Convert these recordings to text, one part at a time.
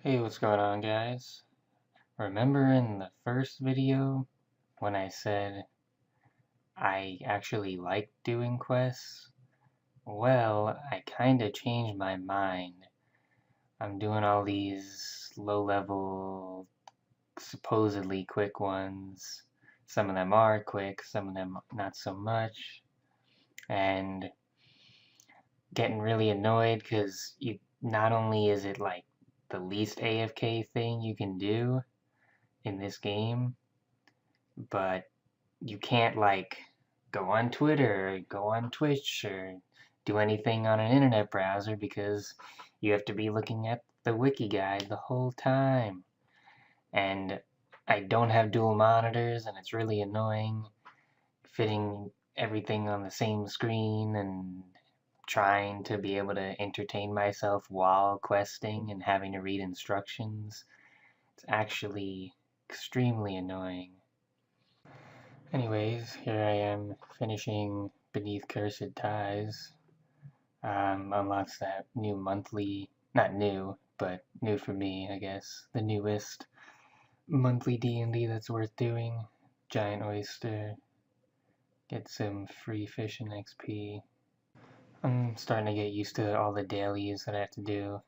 Hey, what's going on, guys? Remember in the first video when I said I actually like doing quests? Well, I kinda changed my mind. I'm doing all these low-level, supposedly quick ones. Some of them are quick, some of them not so much. And getting really annoyed because you not only is it like the least AFK thing you can do in this game, but you can't like go on Twitter or go on Twitch or do anything on an internet browser because you have to be looking at the wiki guide the whole time. And I don't have dual monitors and it's really annoying fitting everything on the same screen and trying to be able to entertain myself while questing and having to read instructions. It's actually extremely annoying. Anyways, here I am finishing Beneath Cursed Ties. Unlocks that new monthly, not new, but new for me, I guess. The newest monthly D&D that's worth doing. Giant Oyster. Get some free fish and XP. I'm starting to get used to all the dailies that I have to do.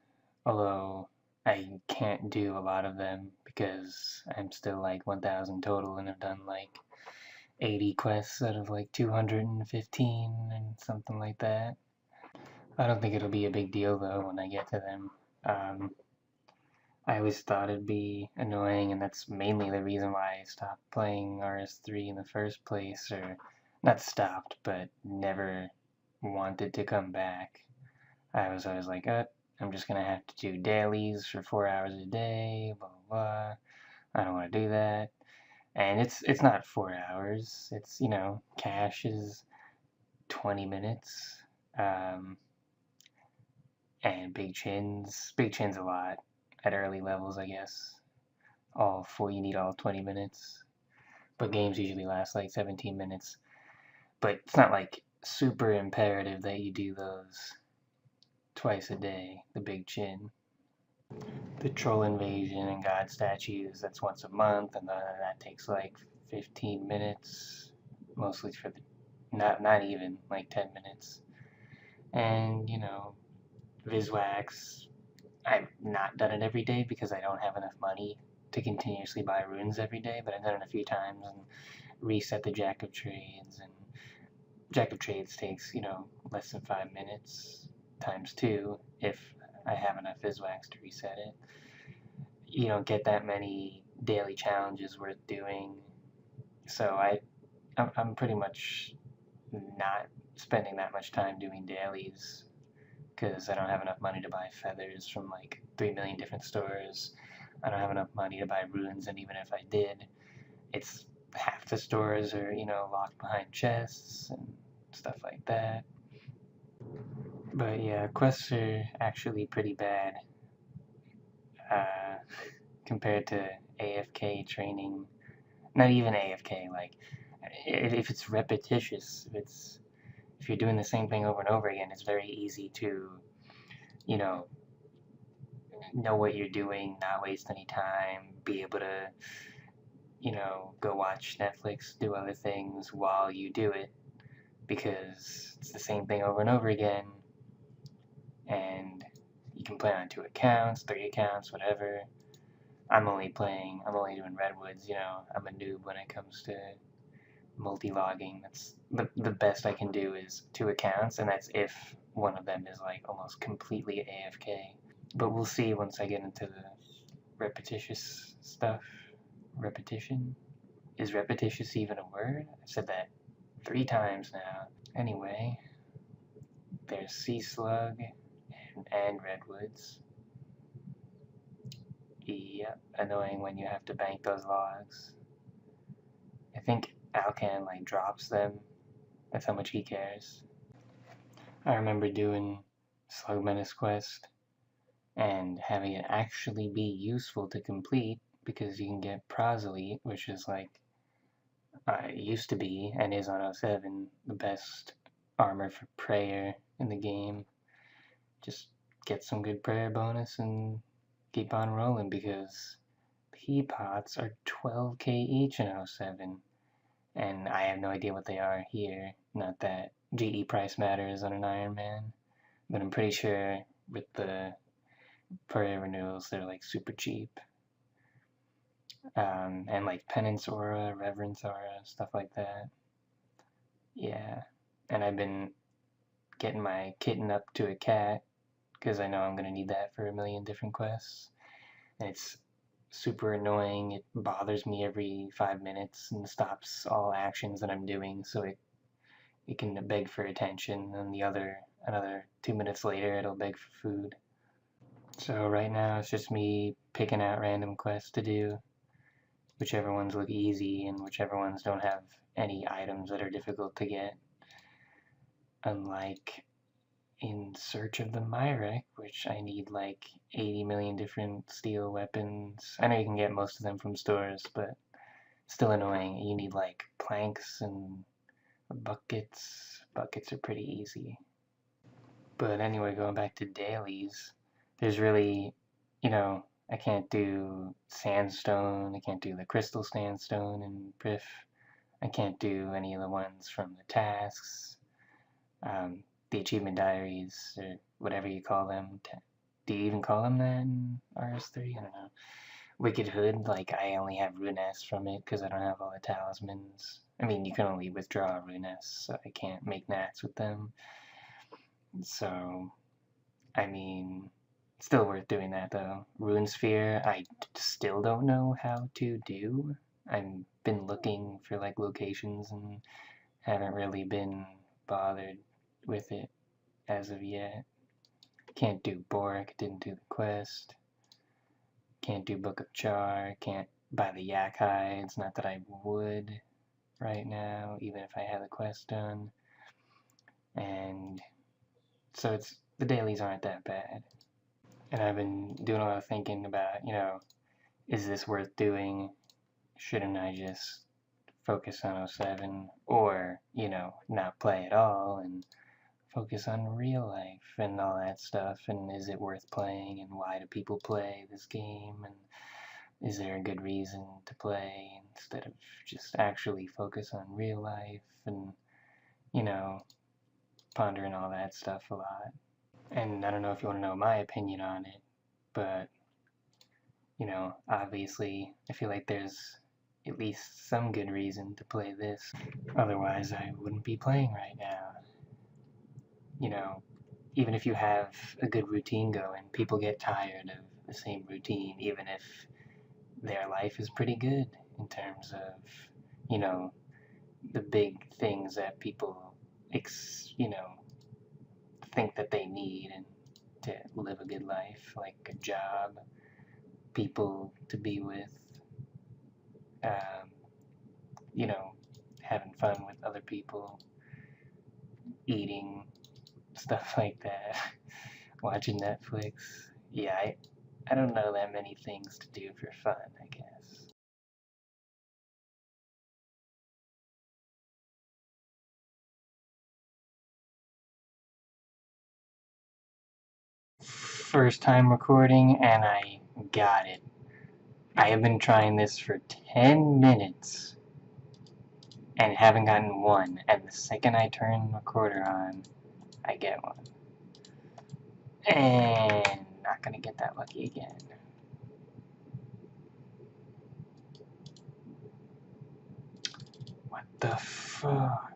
Although I can't do a lot of them because I'm still like 1,000 total and I've done like 80 quests out of like 215 and something like that. I don't think it'll be a big deal though when I get to them. Um, I always thought it'd be annoying, and that's mainly the reason why I stopped playing RS3 in the first place, or not stopped, but never wanted to come back. I was always like, I'm just gonna have to do dailies for 4 hours a day, blah blah blah. I don't want to do that. And it's not 4 hours. It's cash is 20 minutes. Um, and big chins a lot at early levels, I guess. You need all 20 minutes. But games usually last like 17 minutes. But it's not like super imperative that you do those twice a day, the big chin. The troll invasion and god statues, that's once a month, and that takes like 15 minutes, mostly for the, not even like 10 minutes. And Viswax, I've not done it every day because I don't have enough money to continuously buy runes every day, but I've done it a few times and reset the Jack of Trades, and Jack of Trades takes, less than 5 minutes times two if I have enough Viswax to reset it. You don't get that many daily challenges worth doing, so I'm pretty much not spending that much time doing dailies because I don't have enough money to buy feathers from like 3 million different stores. I don't have enough money to buy runes, and even if I did, it's half the stores are, locked behind chests and stuff like that. But yeah, quests are actually pretty bad uh, compared to AFK training. Not even AFK, like, if it's repetitious, if you're doing the same thing over and over again, it's very easy to, you know what you're doing, not waste any time, be able to, go watch Netflix, do other things while you do it, because it's the same thing over and over again, and you can play on 2 accounts, 3 accounts, whatever. I'm only doing Redwoods, I'm a noob when it comes to multi-logging. That's the best I can do is 2 accounts, and that's if one of them is like almost completely AFK. But we'll see once I get into the repetitious stuff. Repetition? Is repetitious even a word? I've said that 3 times now. Anyway, there's Sea Slug and Redwoods. Yep, annoying when you have to bank those logs. I think Alcan like drops them. That's how much he cares. I remember doing Slug Menace Quest and having it actually be useful to complete because you can get Proselite, which is like it used to be and is on 07 the best armor for prayer in the game. Just get some good prayer bonus and keep on rolling because pea pots are 12K each in '07, and I have no idea what they are here. Not that GE price matters on an Ironman, but I'm pretty sure with the per renewals they're like super cheap. And like Penance Aura, Reverence Aura, stuff like that. Yeah, and I've been getting my kitten up to a cat because I know I'm gonna need that for a million different quests. And it's super annoying. It bothers me every 5 minutes and stops all actions that I'm doing, so it can beg for attention, and another 2 minutes later it'll beg for food. So right now it's just me picking out random quests to do, whichever ones look easy and whichever ones don't have any items that are difficult to get. Unlike in Search of the Myrek, which I need like 80 million different steel weapons. I know you can get most of them from stores, but still annoying. You need like planks and buckets. Buckets are pretty easy. But anyway, going back to dailies, there's really, I can't do sandstone, I can't do the crystal sandstone in Prif, I can't do any of the ones from the tasks, the achievement diaries, or whatever you call them. Do you even call them that in RS3? I don't know. Wicked Hood, like, I only have Runes from it because I don't have all the talismans. I mean, you can only withdraw Runes, so I can't make nats with them. So, I mean, still worth doing that though. Rune Sphere, I still don't know how to do. I've been looking for like locations and haven't really been bothered with it as of yet. Can't do Bork, didn't do the quest. Can't do Book of Char, can't buy the yak hides, not that I would right now, even if I had the quest done. And so the dailies aren't that bad. And I've been doing a lot of thinking about, is this worth doing? Shouldn't I just focus on '07 or, not play at all and focus on real life and all that stuff? And is it worth playing? And why do people play this game? And is there a good reason to play instead of just actually focus on real life and, pondering all that stuff a lot? And I don't know if you want to know my opinion on it, but, obviously I feel like there's at least some good reason to play this. Otherwise, I wouldn't be playing right now. Even if you have a good routine going, people get tired of the same routine, even if their life is pretty good in terms of, the big things that people, think that they need and to live a good life, like a job, people to be with, um, having fun with other people, eating, stuff like that, watching Netflix. Yeah, I don't know that many things to do for fun, I guess. First time recording, and I got it. I have been trying this for 10 minutes and haven't gotten one, and the second I turn the recorder on, I get one. And not gonna get that lucky again. What the fuck?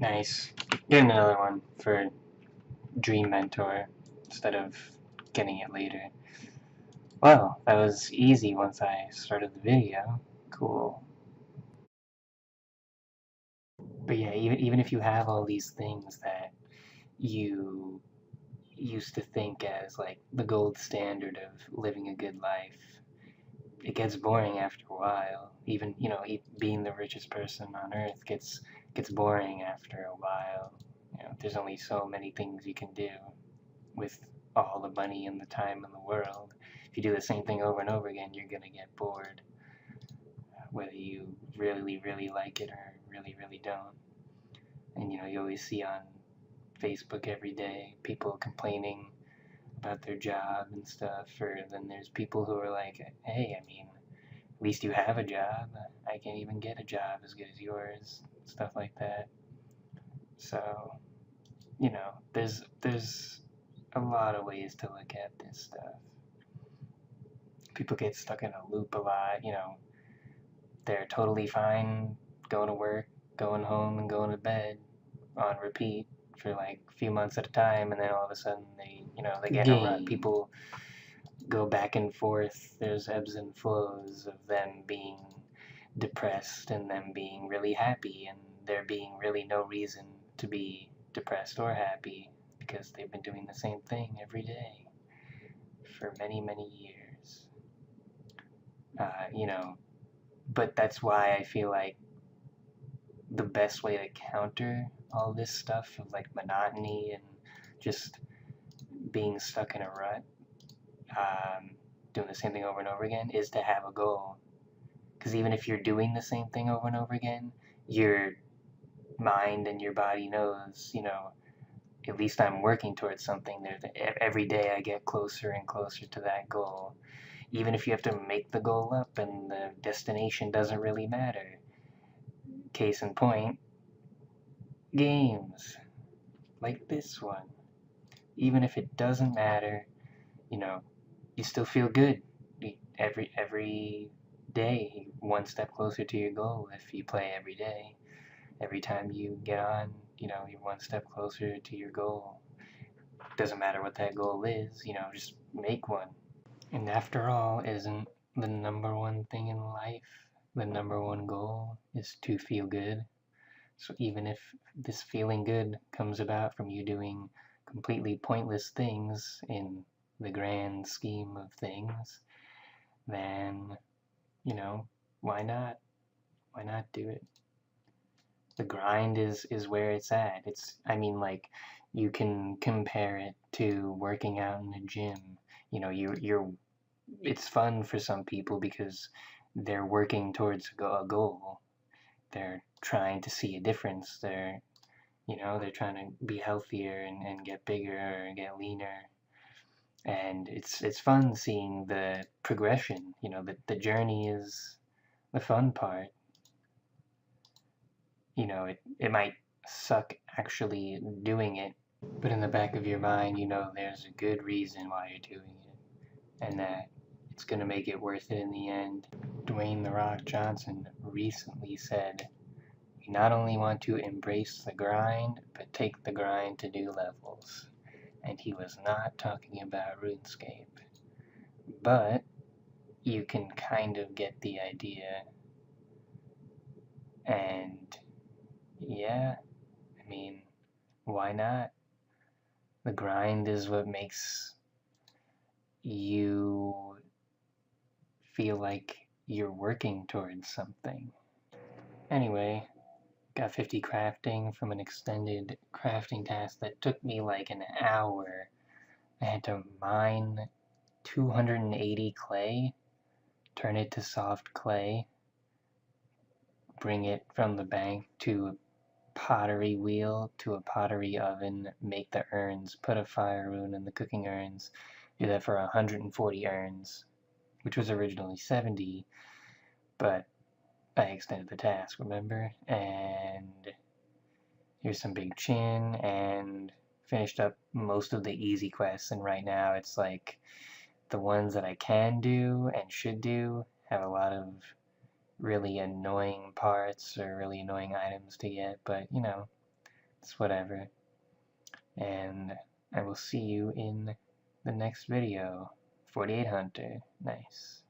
Nice. Get another one for Dream Mentor instead of getting it later. Well, that was easy once I started the video. Cool. But yeah, even if you have all these things that you used to think as like the gold standard of living a good life, it gets boring after a while. Even being the richest person on earth gets boring after a while. There's only so many things you can do with all the money and the time in the world. If you do the same thing over and over again, you're gonna get bored, whether you really, really like it or really, really don't. And you always see on Facebook every day people complaining about their job and stuff, or then there's people who are like, hey, I mean, at least you have a job. I can't even get a job as good as yours, stuff like that. So, there's a lot of ways to look at this stuff. People get stuck in a loop a lot, they're totally fine going to work, going home, and going to bed on repeat for like a few months at a time, and then all of a sudden they get in a rut. People go back and forth. There's ebbs and flows of them being depressed and them being really happy, and there being really no reason to be depressed or happy because they've been doing the same thing every day for many, many years. But that's why I feel like the best way to counter all this stuff of like monotony and just being stuck in a rut, doing the same thing over and over again, is to have a goal. Because even if you're doing the same thing over and over again, your mind and your body knows, at least I'm working towards something. Every day I get closer and closer to that goal. Even if you have to make the goal up and the destination doesn't really matter. Case in point, games like this one. Even if it doesn't matter, you still feel good. Every day, one step closer to your goal if you play every day. Every time you get on, you're one step closer to your goal. Doesn't matter what that goal is, just make one. And after all, isn't the number one thing in life, the number one goal, is to feel good? So even if this feeling good comes about from you doing completely pointless things in the grand scheme of things, then, why not? Why not do it? The grind is where it's at. Like, you can compare it to working out in the gym. You're it's fun for some people because they're working towards a goal. They're trying to see a difference. They're trying to be healthier and get bigger and get leaner. And it's fun seeing the progression. The journey is the fun part. It might suck actually doing it, but in the back of your mind, there's a good reason why you're doing it, and that it's going to make it worth it in the end. Dwayne "The Rock" Johnson recently said, "We not only want to embrace the grind, but take the grind to new levels." And he was not talking about RuneScape. But you can kind of get the idea. And yeah, why not? The grind is what makes you feel like you're working towards something. Anyway, got 50 crafting from an extended crafting task that took me like an hour. I had to mine 280 clay, turn it to soft clay, bring it from the bank to a pottery wheel, to a pottery oven, make the urns, put a fire rune in the cooking urns, do that for 140 urns, which was originally 70, but I extended the task, remember? And here's some big chin, and finished up most of the easy quests, and right now it's like the ones that I can do and should do have a lot of really annoying parts or really annoying items to get, but it's whatever. And I will see you in the next video. 48 Hunter. Nice.